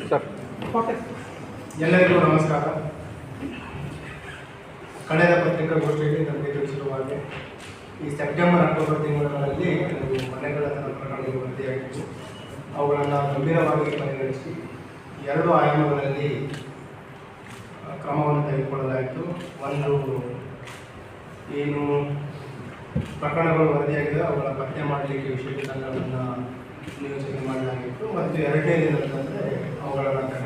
Sir ಎಲ್ಲರಿಗೂ ನಮಸ್ಕಾರ. ಕಳೆದ ಪತ್ರಿಕಾಗೋಷ್ಠಿಯಲ್ಲಿ ನಮಗೆ ತಿಳಿಸಿರುವ ಹಾಗೆ ಈ ಸೆಪ್ಟೆಂಬರ್ ಅಕ್ಟೋಬರ್ ತಿಂಗಳಲ್ಲಿ ಕೆಲವು ಮನೆಗಳ ಪ್ರಕರಣಗಳು ವರದಿಯಾಗಿದ್ದು ಅವುಗಳನ್ನು ಗಂಭೀರವಾಗಿ ಪರಿಗಣಿಸಿ 2 ಆಯಾಮಗಳಲ್ಲಿ ಕ್ರಮವನ್ನು ತೆಗೆದುಕೊಳ್ಳಲಾಯಿತು. ಒಂದು, ಏನು ಪ್ರಕರಣಗಳು ವರದಿಯಾಗಿದೆ ಅವುಗಳ ಪತ್ತೆ ಮಾಡಲಿಕ್ಕೆ ವಿಶೇಷ ತಂಡಗಳನ್ನು ನಿಯೋಜನೆ ಮಾಡಲಾಗಿತ್ತು. ಮತ್ತು 2ನೇ ದಿನದಂದರೆ ಅವುಗಳನ್ನು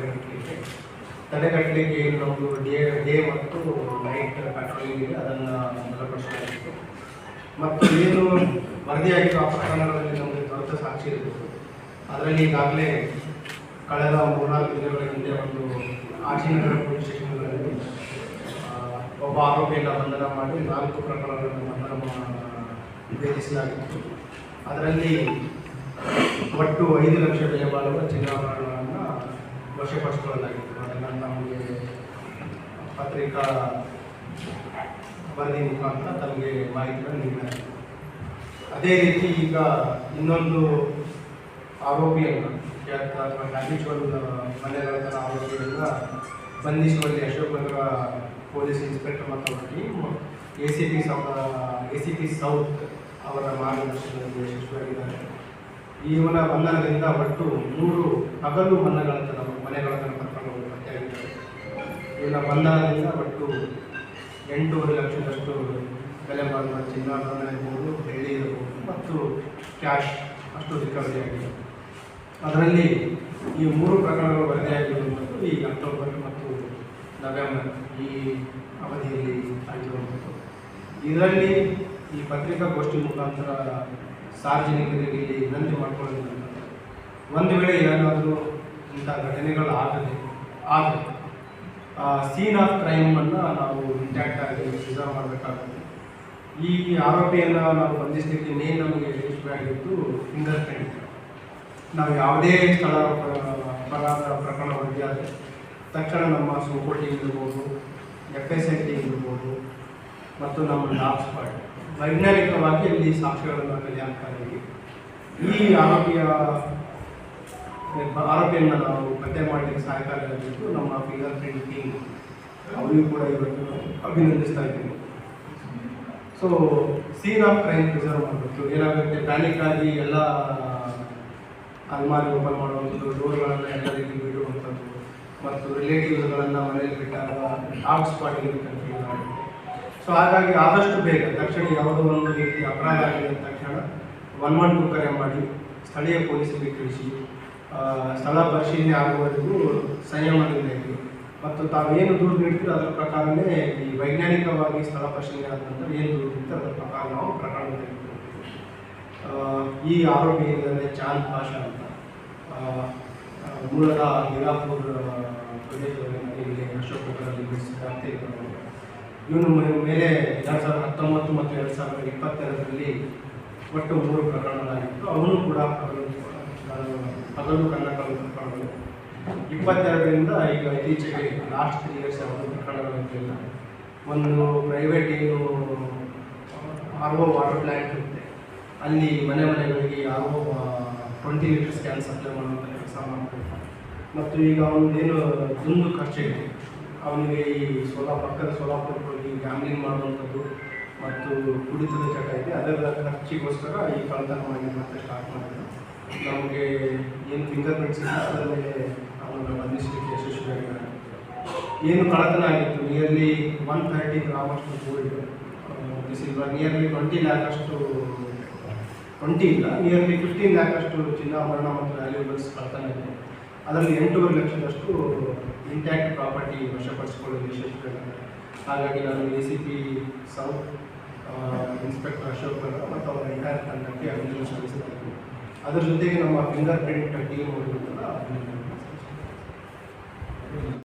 ತಡೆಗಟ್ಟಲಿಕ್ಕೆ ಏನು ನಮ್ಮದು ಡೇ ಮತ್ತು ನೈಟ್ ಪೆಟ್ರೋಲಿಂಗ್ ಇದೆ ಅದನ್ನು ಬಲಪಡಿಸಲಾಗಿತ್ತು. ಮತ್ತು ಏನು ವರದಿಯಾಗಿರೋ ಆ ಪ್ರಕರಣಗಳಲ್ಲಿ ನಮಗೆ ದೊರೆತ ಸಾಕ್ಷಿ ಇರಬೇಕು. ಅದರಲ್ಲಿ ಈಗಾಗಲೇ ಕಳೆದ 3-4 ದಿನಗಳ ಹಿಂದೆ ಒಂದು ಆಶಿನಗರ ಪೊಲೀಸ್ ಸ್ಟೇಷನ್ಗಳಲ್ಲಿ ಒಬ್ಬ ಆರೋಪಿಯನ್ನು ಬಂಧನ ಮಾಡಿ 4 ಪ್ರಕರಣಗಳನ್ನು ಭೇದಿಸಲಾಗಿತ್ತು. ಅದರಲ್ಲಿ ಒಟ್ಟು 5 ಲಕ್ಷ ಬೆಲೆ ಬಾಳುವ ಚಿನ್ನಾಭರಣಗಳನ್ನು ವಶಪಡಿಸಿಕೊಳ್ಳಲಾಗಿತ್ತು. ಅದನ್ನು ನಮಗೆ ಪತ್ರಿಕಾ ವರದಿ ಮುಖಾಂತರ ತಮಗೆ ಮಾಹಿತಿಯನ್ನು ನೀಡಲಾಗಿದೆ. ಅದೇ ರೀತಿ ಈಗ ಇನ್ನೊಂದು ಆರೋಪಿಯನ್ನು ಅಥವಾ ಹ್ಯಾಬಿಚುವಲ್ ಮನೆಗಳ ಆರೋಪಿಯನ್ನು ಬಂಧಿಸುವಲ್ಲಿ ಅಶೋಕನಗರ ಪೊಲೀಸ್ ಇನ್ಸ್ಪೆಕ್ಟರ್ ಮತ್ತು ಅವರ ಟೀಮ್ ACP ಸೌತ್ ಅವರ ಮಾರ್ಗದರ್ಶನದಲ್ಲಿ ಯಶಸ್ವಿಯಾಗಿದ್ದಾರೆ. ಇವನ ಬಂಧನದಿಂದ ಒಟ್ಟು 3 ಹಗಲು ಮನೆಗಳತನ ಪ್ರಕರಣಗಳು ಪತ್ತೆಯಾಗಿದ್ದಾರೆ. ಇವನ ಬಂಧನದಿಂದ ಒಟ್ಟು 8.5 ಲಕ್ಷದಷ್ಟು ಬೆಲೆ ಬಾಳುವ ಚಿನ್ನಾಭರಣ ಇರ್ಬೋದು, ಬೆಳ್ಳಿ ಇರಬಹುದು ಮತ್ತು ಕ್ಯಾಶ್ ಅಷ್ಟು ರಿಕವರಿ ಆಗಿದೆ. ಅದರಲ್ಲಿ ಈ 3 ಪ್ರಕರಣಗಳು ವರದಿಯಾಗಿರುವಂಥದ್ದು ಈ ಅಕ್ಟೋಬರ್ ಮತ್ತು ನವೆಂಬರ್ ಈ ಅವಧಿಯಲ್ಲಿ ಆಗಿರುವಂಥದ್ದು. ಇದರಲ್ಲಿ ಈ ಪತ್ರಿಕಾಗೋಷ್ಠಿ ಮುಖಾಂತರ ಸಾರ್ವಜನಿಕರಿಗೆ ಇಲ್ಲಿ ವಿನಂತಿ ಮಾಡಿಕೊಳ್ಳೋದ್ರಿಂದ ಒಂದು ವೇಳೆ ಏನಾದರೂ ಇಂಥ ಘಟನೆಗಳು ಆದರೆ ಸೀನ್ ಆಫ್ ಕ್ರೈಮನ್ನು ನಾವು ಇಂಟ್ಯಾಕ್ಟ್ ಆಗಿ ಪ್ರಿಸರ್ವ್ ಮಾಡಬೇಕಾಗುತ್ತೆ. ಈ ಆರೋಪಿಯನ್ನು ನಾವು ಬಂಧಿಸಲಿಕ್ಕೆ ಮೇನ್ ನಮಗೆ ಯಶಸ್ವಿಯಾಗಿದ್ದು ಫಿಂಗರ್ ಪ್ರಿಂಟ್. ನಾವು ಯಾವುದೇ ಸ್ಥಳ ಅಪರಾಧ ಪ್ರಕರಣ ವರದಿಯಾದರೆ ತಕ್ಷಣ ನಮ್ಮ ಸೋಕೋ ಟೀಮ್ ಇರ್ಬೋದು, FSI ಟೀಮ್ ಇರ್ಬೋದು ಮತ್ತು ನಮ್ಮ ಡಾಗ್ ಸ್ಕ್ವಾಡ್ ವೈಜ್ಞಾನಿಕವಾಗಿ ಅಲ್ಲಿ ಸಾಕ್ಷ್ಯಗಳನ್ನು ಕಲೆ ಹಾಕ್ತಾ ಇದ್ದೀವಿ. ಈ ಆರೋಪಿಯನ್ನು ನಾವು ಪತ್ತೆ ಮಾಡಲಿಕ್ಕೆ ಸಹಾಯಕಾರಿಯಾಗಿದ್ದು ನಮ್ಮ ಫಿಂಗರ್ ಪ್ರಿಂಟ್ ಟೀಮ್, ಅವರಿಗೂ ಕೂಡ ಇವತ್ತು ಅಭಿನಂದಿಸ್ತಾ ಇದ್ದೀವಿ. So scene of crime preserve ಮಾಡಬೇಕು. ಏನಾಗುತ್ತೆ, ಪ್ಯಾನಿಕ್ ಆಗಿ ಎಲ್ಲ ಅಲ್ಮಾರಿ ಓಪನ್ ಮಾಡುವಂಥದ್ದು, ಡೋರ್ಗಳನ್ನು ಎಲ್ಲ ರೀತಿ ಬಿಡುವಂಥದ್ದು ಮತ್ತು ರಿಲೇಟಿವ್ಸ್ಗಳನ್ನು ಮನೆಯಲ್ಲಿ ಬಿಟ್ಟಾಗ ಡಾಗ್ ಸ್ಪಾಟಿಗೆ ಕನ್ಫ್ಯೂಸ್ ಆಗುತ್ತೆ. ಸೊ ಹಾಗಾಗಿ ಆದಷ್ಟು ಬೇಗ ತಕ್ಷಣ ಯಾವುದೋ ಒಂದು ರೀತಿ ಅಪರಾಧ ಆಗಿದ ತಕ್ಷಣ 112 ಕರೆ ಮಾಡಿ ಸ್ಥಳೀಯ ಪೊಲೀಸರಿಗೆ ತಿಳಿಸಿ ಸ್ಥಳ ಪರಿಶೀಲನೆ ಆಗುವವರೆಗೂ ಸಂಯಮದಿಂದ ಇರಲಿ ಮತ್ತು ತಾವೇನು ದೂರು ನೀಡ್ತೀರೋ ಅದರ ಪ್ರಕಾರವೇ ಈ ವೈಜ್ಞಾನಿಕವಾಗಿ ಸ್ಥಳ ಪರಿಶೀಲನೆ ಆದ ನಂತರ ಏನು ದೂರು ನೀಡ್ತೀರೋ ಅದರ ಪ್ರಕಾರ ನಾವು ಪ್ರಕರಣ ತೆಗೆದುಕೊಳ್ತೀವಿ. ಈ ಆರೋಪಿ ಏನಿದೆ ಚಾಂದ್ ಪಾಷಾ ಅಂತ, ಮೂಲದ ಹೀರಾಪುರ ಪ್ರದೇಶದಲ್ಲಿ ಇಲ್ಲಿ ಅಶೋಕನಗರಲ್ಲಿ ವ್ಯಾಪ್ತಿ ಇವನು ಮೇಲೆ 2019 ಮತ್ತು 2022ರಲ್ಲಿ ಒಟ್ಟು 3 ಪ್ರಕರಣಗಳಾಗಿತ್ತು. ಅವನು ಕೂಡ ಹಗಲು ಕನ್ನಡಗಳು ಪ್ರಕರಣಗಳು 22ರಿಂದ ಈಗ ಇತ್ತೀಚೆಗೆ ಲಾಸ್ಟ್ 3 ಇಯರ್ಸ್ ಯಾವುದು ಪ್ರಕರಣಗಳಿರಲಿಲ್ಲ. ಒಂದು ಪ್ರೈವೇಟ್ ಏನು RO ವಾಟರ್ ಪ್ಲ್ಯಾಂಟ್ ಇರುತ್ತೆ, ಅಲ್ಲಿ ಮನೆಗಳಿಗೆ RO 20 ಲೀಟರ್ಸ್ ಕ್ಯಾನ್ ಸಪ್ಲೈ ಮಾಡುವಂಥ ಕೆಲಸ ಮಾಡ್ತಾರೆ. ಮತ್ತು ಈಗ ಅವನದೇನು ದುಂದು ಖರ್ಚಿದೆ, ಅವನಿಗೆ ಈ ಪಕ್ಕದ ಸೋಲಾಪುರಕ್ಕೆ ಹೋಗಿ ಗ್ಯಾಮ್ಲಿಂಗ್ ಮಾಡುವಂಥದ್ದು ಮತ್ತು ಕುಡಿತದ ಚಟ ಇದೆ. ಅದರ ಖರ್ಚಿಗೋಸ್ಕರ ಈ ಕಳ್ಳತನ ಮಾಡಿ ಮತ್ತೆ ಸ್ಟಾರ್ಟ್ ಮಾಡಿದ್ರು. ನಮಗೆ ಏನು ಫಿಂಗರ್ ಪ್ರಿಂಟ್ಸ್ ಇದೆ ಅದರ ಮೇಲೆ ಅವನನ್ನು ಬಂಧಿಸಲಿಕ್ಕೆ ಯಶಸ್ವಿಯಾಗಿದ್ದಾರೆ. ಏನು ಕಳ್ಳತನ ಆಗಿತ್ತು, ನಿಯರ್ಲಿ 130 ಗ್ರಾಮಷ್ಟು ಗೋಲ್ಡ್, ಸಿಲ್ವರ್, ನಿಯರ್ಲಿ 20 ಲ್ಯಾಕಷ್ಟು 20 ಇಲ್ಲ ನಿಯರ್ಲಿ 15 ಲ್ಯಾಕಷ್ಟು ಚಿನ್ನಾಭರಣ ಮತ್ತು ವ್ಯಾಲ್ಯೂಬಲ್ಸ್ ಕಳ್ಳತನ ಇದೆ. ಅದರಲ್ಲಿ 8.5 ಲಕ್ಷದಷ್ಟು ಇಂಟ್ಯಾಕ್ಟ್ ಪ್ರಾಪರ್ಟಿ ವಶಪಡಿಸಿಕೊಳ್ಳಲು ಯಶಸ್ವಿಯಾಗಿದ್ದಾರೆ. ಹಾಗಾಗಿ ನಾನು ACP ಸೌತ್ ಇನ್ಸ್ಪೆಕ್ಟರ್ ಅಶೋಕ್ ಮತ್ತು ಅವರ ಎಂಟೈರ್ ತಂಡಕ್ಕೆ ಅಭಿನಂದನೆ ಸಲ್ಲಿಸುತ್ತೇನೆ. ಅದರ ಜೊತೆಗೆ ನಮ್ಮ ಫಿಂಗರ್ ಪ್ರಿಂಟ್ ಟೀಮ್ ಅವರಿಗೂ ಕೂಡ